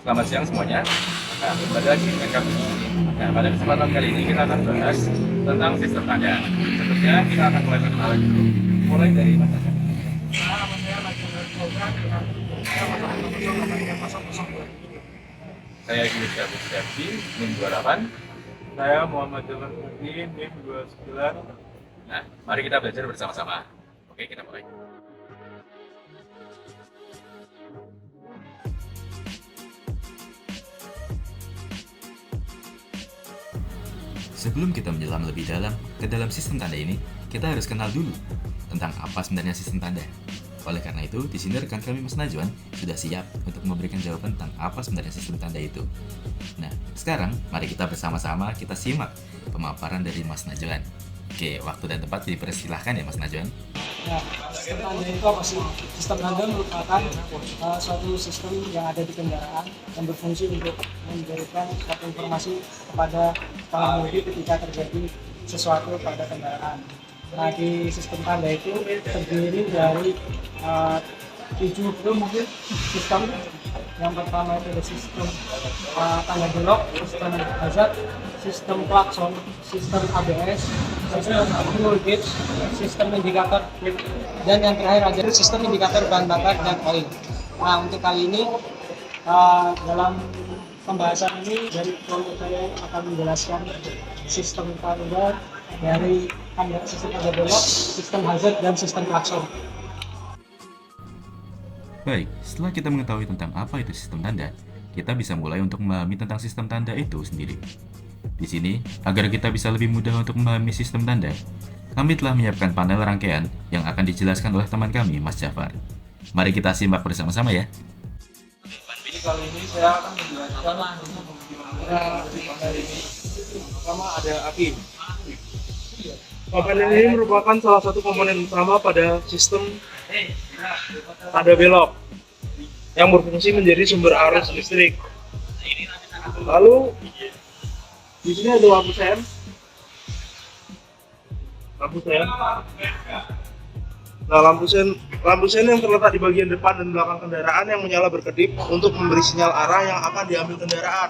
Selamat siang semuanya. Nah, kembali lagi dengan kami. Nah, pada kesempatan kali ini kita akan bahas tentang sistem tanda. Tentunya kita akan mulai perkenalan dulu. Mulai dari mana? Nama saya Nasional Program dengan saya Yudi Syafri, NIM 28. Saya Muhammad Jalan Udin, NIM 29. Nah, mari kita belajar bersama-sama. Oke, kita mulai. Sebelum kita menyelam lebih dalam ke dalam sistem tanda ini, kita harus kenal dulu tentang apa sebenarnya sistem tanda. Oleh karena itu, di sini rekan kami Mas Najwan sudah siap untuk memberikan jawaban tentang apa sebenarnya sistem tanda itu. Nah, sekarang mari kita bersama-sama kita simak pemaparan dari Mas Najwan. Oke, waktu dan tempat dipersilahkan ya Mas Najwan. Ya, sistem tanda itu apa sih? Sistem tanda merupakan suatu sistem yang ada di kendaraan yang berfungsi untuk memberikan suatu informasi kepada pengemudi ketika terjadi sesuatu pada kendaraan. Nah, di sistem tanda itu terdiri dari 7 mungkin sistem. Yang pertama itu ada sistem tanda belok, sistem hazard, sistem klakson, sistem ABS, sistem fuel gauge, sistem indikator, dan yang terakhir ada sistem indikator bahan bakar dan oil. Nah, untuk kali ini dalam pembahasan ini dari kelompok saya akan menjelaskan sistem tanda dari sistem tanda belok, sistem hazard, dan sistem klakson. Baik, setelah kita mengetahui tentang apa itu sistem tanda, kita bisa mulai untuk memahami tentang sistem tanda itu sendiri. Di sini, agar kita bisa lebih mudah untuk memahami sistem tanda, kami telah menyiapkan panel rangkaian yang akan dijelaskan oleh teman kami, Mas Jafar. Mari kita simak bersama-sama ya. Jadi kali ini saya akan menjelaskan bagaimana tanda ini. Pertama ada aki. Komponen ini merupakan salah satu komponen utama pada sistem tanda belok yang berfungsi menjadi sumber arus listrik. Lalu di sini ada lampu sen. Nah, lampu sen yang terletak di bagian depan dan belakang kendaraan yang menyala berkedip untuk memberi sinyal arah yang akan diambil kendaraan.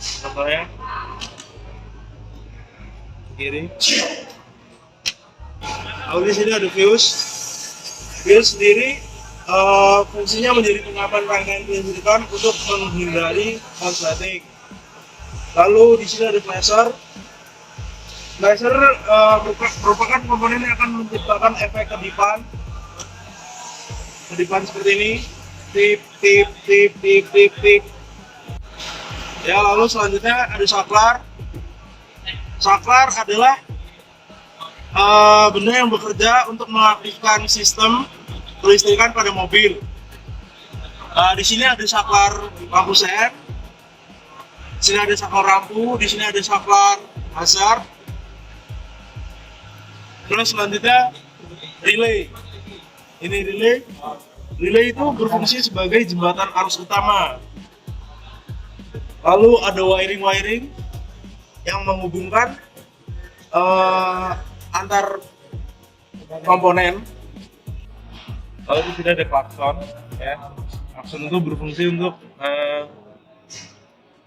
Contohnya kiri. Lalu di sini ada fuse. Fuse sendiri fungsinya menjadi pengaman rangkaian kelistrikan untuk menghindari konsleting. Lalu di sini ada flasher. Flasher merupakan komponen yang akan menciptakan efek kedipan seperti ini, tip tip tip tip tip tip. Ya, lalu selanjutnya ada saklar. Saklar adalah benda yang bekerja untuk mengaktifkan sistem kelistrikan pada mobil. Di sini ada saklar lampu sen, di sini ada saklar lampu, di sini ada saklar hazard. Terus selanjutnya relay. Ini relay. Relay itu berfungsi sebagai jembatan arus utama. Lalu ada wiring-wiring yang menghubungkan antar komponen. Lalu di sini ada klakson, ya. Klakson itu berfungsi untuk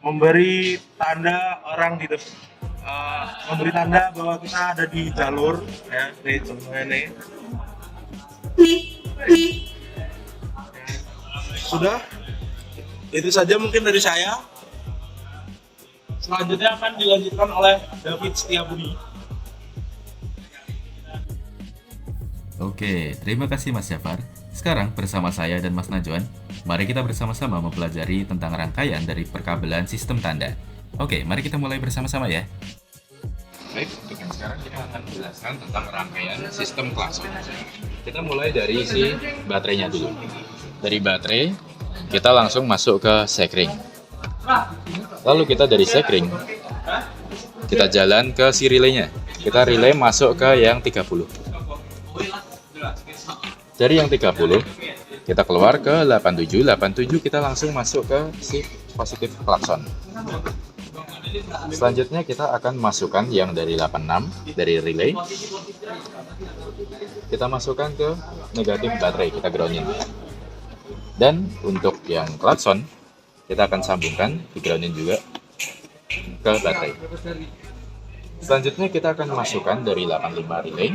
memberi tanda orang di depan, memberi tanda bahwa kita ada di jalur, ya. Ini contohnya nih. Sudah, itu saja mungkin dari saya. Selanjutnya akan dilanjutkan oleh David Setiabudi. Oke, terima kasih Mas Jafar. Sekarang bersama saya dan Mas Najwan, mari kita bersama-sama mempelajari tentang rangkaian dari perkabelan sistem tanda. Oke, mari kita mulai bersama-sama ya. Baik, untuk yang sekarang kita akan menjelaskan tentang rangkaian sistem klakson. Kita mulai dari si baterainya dulu. Dari baterai, kita langsung masuk ke sekring. Lalu kita dari sekring, kita jalan ke si relaynya. Kita relay masuk ke yang 30. Dari yang 30, kita keluar ke 87. 87 kita langsung masuk ke si positif klakson. Selanjutnya kita akan masukkan yang dari 86 dari relay. Kita masukkan ke negatif baterai, kita groundin. Dan untuk yang klakson, kita akan sambungkan di groundin juga ke baterai. Selanjutnya kita akan masukkan dari 85 relay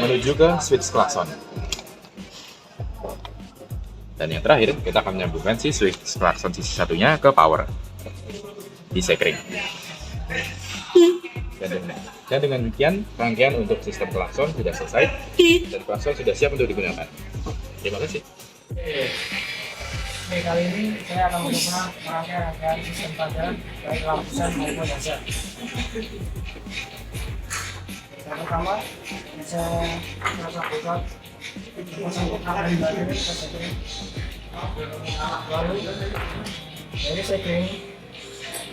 menuju ke switch klakson. Dan yang terakhir, kita akan menyambungkan si switch klakson sisi satunya ke power di sekring. Dan dengan demikian, rangkaian untuk sistem klakson sudah selesai dan klakson sudah siap untuk digunakan. Terima kasih. Oke, kali ini saya akan mencoba rangkaian sistem tanda baik lampusan maupun hazard. Yang pertama, saya lakukan memasangkan kabel baterai ke sekring. Lalu dari sekring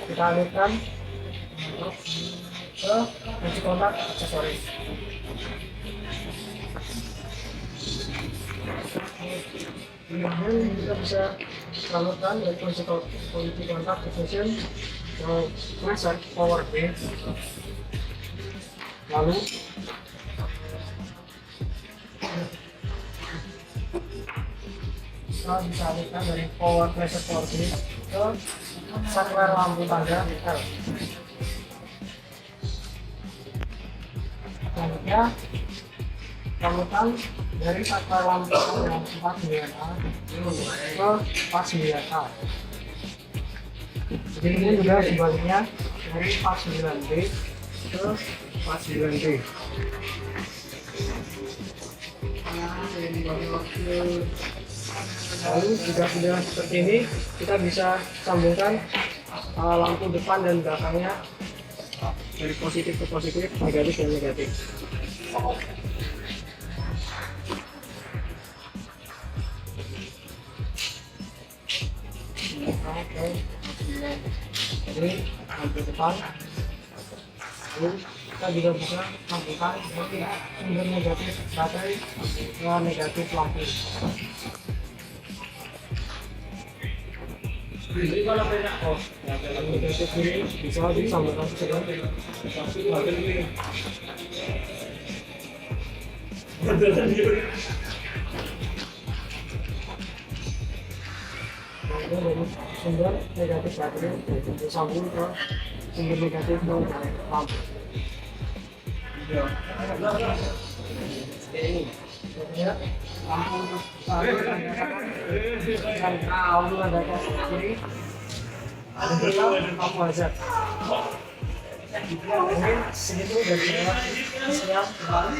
kita alirkan ke kunci kontak aksesoris. Kemudian kita bisa salurkan dari kunci kontak ignition ke preset power bank. Lalu kita bisa alihkan dari preset power bank ke saklar lampu tanda L. Selanjutnya lakukan dari saklar lampu yang 49A ke 49A. Begini juga sebaliknya dari 49B ke 49B. Lalu jika sudah seperti ini, kita bisa sambungkan lampu depan dan belakangnya dari positif ke positif, negatif ke negatif. Oke, jadi lampu depan, lalu kita juga bisa sambungkan sumber negatif baterai ke negatif lampu. Oh, yang negatif ini bisa disambungkan ke baterai. Dari sumber negatif baterai disambung ke sumber negatif ke lampu. Ini lampu lampu ada kiri, ada lampu hazard. Mungkin segitu dari saya. Siap kembali.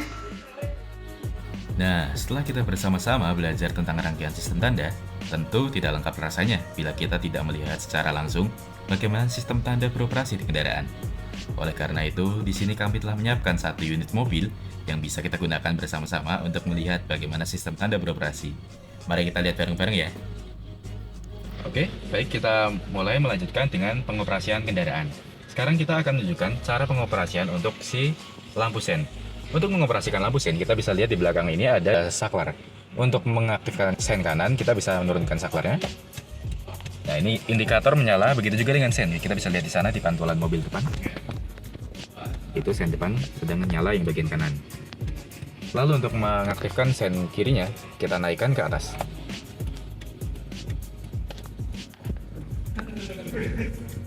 Nah, setelah kita bersama-sama belajar tentang rangkaian sistem tanda, tentu tidak lengkap rasanya bila kita tidak melihat secara langsung bagaimana sistem tanda beroperasi di kendaraan. Oleh karena itu, di sini kami telah menyiapkan satu unit mobil yang bisa kita gunakan bersama-sama untuk melihat bagaimana sistem tanda beroperasi. Mari kita lihat bareng-bareng ya. Oke, baik, kita mulai melanjutkan dengan pengoperasian kendaraan. Sekarang kita akan menunjukkan cara pengoperasian untuk si lampu sen. Untuk mengoperasikan lampu sen, kita bisa lihat di belakang ini ada saklar. Untuk mengaktifkan sen kanan, kita bisa menurunkan saklarnya. Nah, ini indikator menyala, begitu juga dengan sen. Kita bisa lihat di sana di pantulan mobil depan. Itu sen depan sedang menyala yang bagian kanan. Lalu untuk mengaktifkan sen kirinya, kita naikkan ke atas.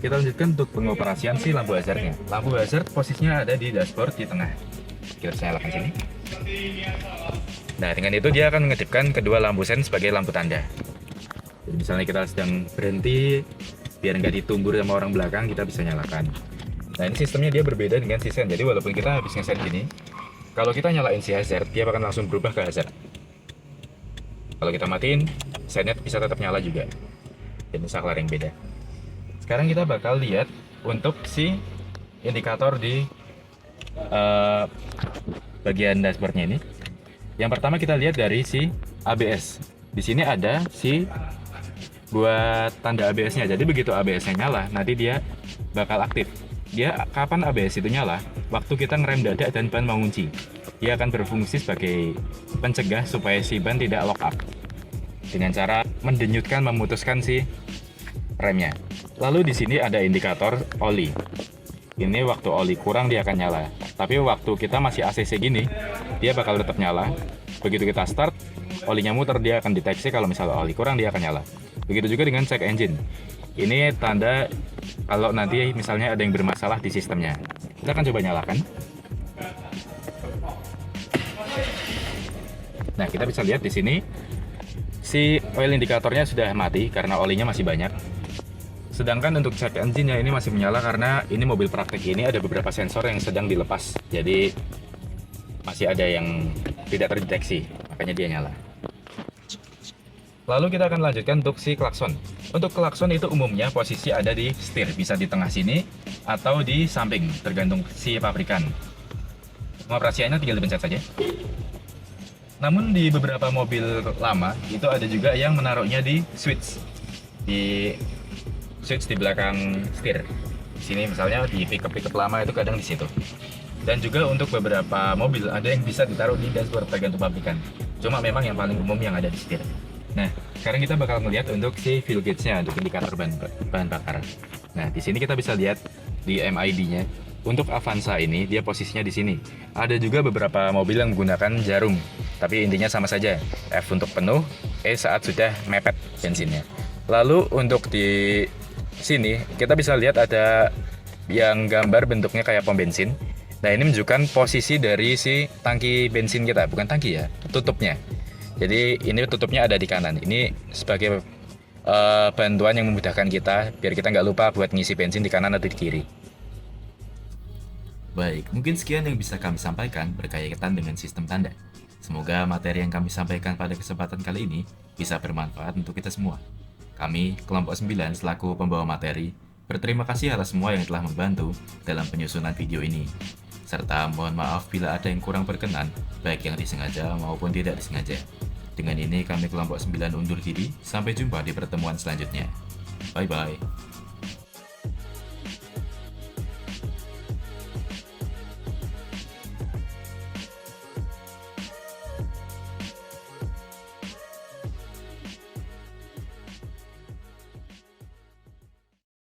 Kita lanjutkan untuk pengoperasian si lampu hazardnya. Lampu hazard posisinya ada di dashboard di tengah. Kita bisa nyalakan sini. Nah, dengan itu dia akan mengedipkan kedua lampu sen sebagai lampu tanda. Jadi misalnya kita sedang berhenti, biar nggak ditunggu sama orang belakang, kita bisa nyalakan. Nah, ini sistemnya dia berbeda dengan si sen. Jadi walaupun kita habis ngesen gini, kalau kita nyalain si hazard, dia akan langsung berubah ke hazard. Kalau kita matiin, sennya bisa tetap nyala juga. Jadi saklar yang beda. Sekarang kita bakal lihat untuk si indikator di bagian dashboardnya ini. Yang pertama kita lihat dari si ABS. Di sini ada si buat tanda ABS-nya. Jadi begitu ABS-nya nyala, nanti dia bakal aktif. Dia kapan ABS itu nyala? Waktu kita ngerem dadak dan ban mengunci. Dia akan berfungsi sebagai pencegah supaya si ban tidak lock up dengan cara mendenyutkan, memutuskan si remnya. Lalu di sini ada indikator oli. Ini waktu oli kurang dia akan nyala. Tapi waktu kita masih ACC gini, dia bakal tetap nyala. Begitu kita start, olinya muter, dia akan deteksi kalau misalnya oli kurang, dia akan nyala. Begitu juga dengan check engine. Ini tanda kalau nanti misalnya ada yang bermasalah di sistemnya. Kita akan coba nyalakan. Nah, kita bisa lihat di sini si oil indikatornya sudah mati karena olinya masih banyak. Sedangkan untuk check engine-nya ini masih menyala karena ini mobil praktik ini ada beberapa sensor yang sedang dilepas. Jadi masih ada yang tidak terdeteksi, makanya dia nyala. Lalu kita akan lanjutkan untuk si klakson. Untuk klakson itu umumnya posisi ada di setir, bisa di tengah sini atau di samping, tergantung si pabrikan. Pengoperasiannya tinggal dipencet saja. Namun di beberapa mobil lama itu ada juga yang menaruhnya di switch di belakang setir. Di sini misalnya di pickup lama itu kadang di situ. Dan juga untuk beberapa mobil ada yang bisa ditaruh di dashboard tergantung pabrikan. Cuma memang yang paling umum yang ada di setir. Nah, sekarang kita bakal melihat untuk si fuel gauge-nya, untuk indikator bahan bakar. Nah, di sini kita bisa lihat di MID-nya. Untuk Avanza ini dia posisinya di sini. Ada juga beberapa mobil yang menggunakan jarum, tapi intinya sama saja. F untuk penuh, E saat sudah mepet bensinnya. Lalu untuk di sini kita bisa lihat ada yang gambar bentuknya kayak pom bensin. Nah, ini menunjukkan posisi dari si tangki bensin kita, bukan tangki ya, tutupnya. Jadi ini tutupnya ada di kanan. Ini sebagai bantuan yang memudahkan kita biar kita nggak lupa buat ngisi bensin di kanan atau di kiri. Baik, mungkin sekian yang bisa kami sampaikan berkaitan dengan sistem tanda. Semoga materi yang kami sampaikan pada kesempatan kali ini bisa bermanfaat untuk kita semua. Kami, kelompok 9 selaku pembawa materi, berterima kasih atas semua yang telah membantu dalam penyusunan video ini. Serta mohon maaf bila ada yang kurang berkenan, baik yang disengaja maupun tidak disengaja. Dengan ini kami kelompok 9 undur diri, sampai jumpa di pertemuan selanjutnya. Bye-bye.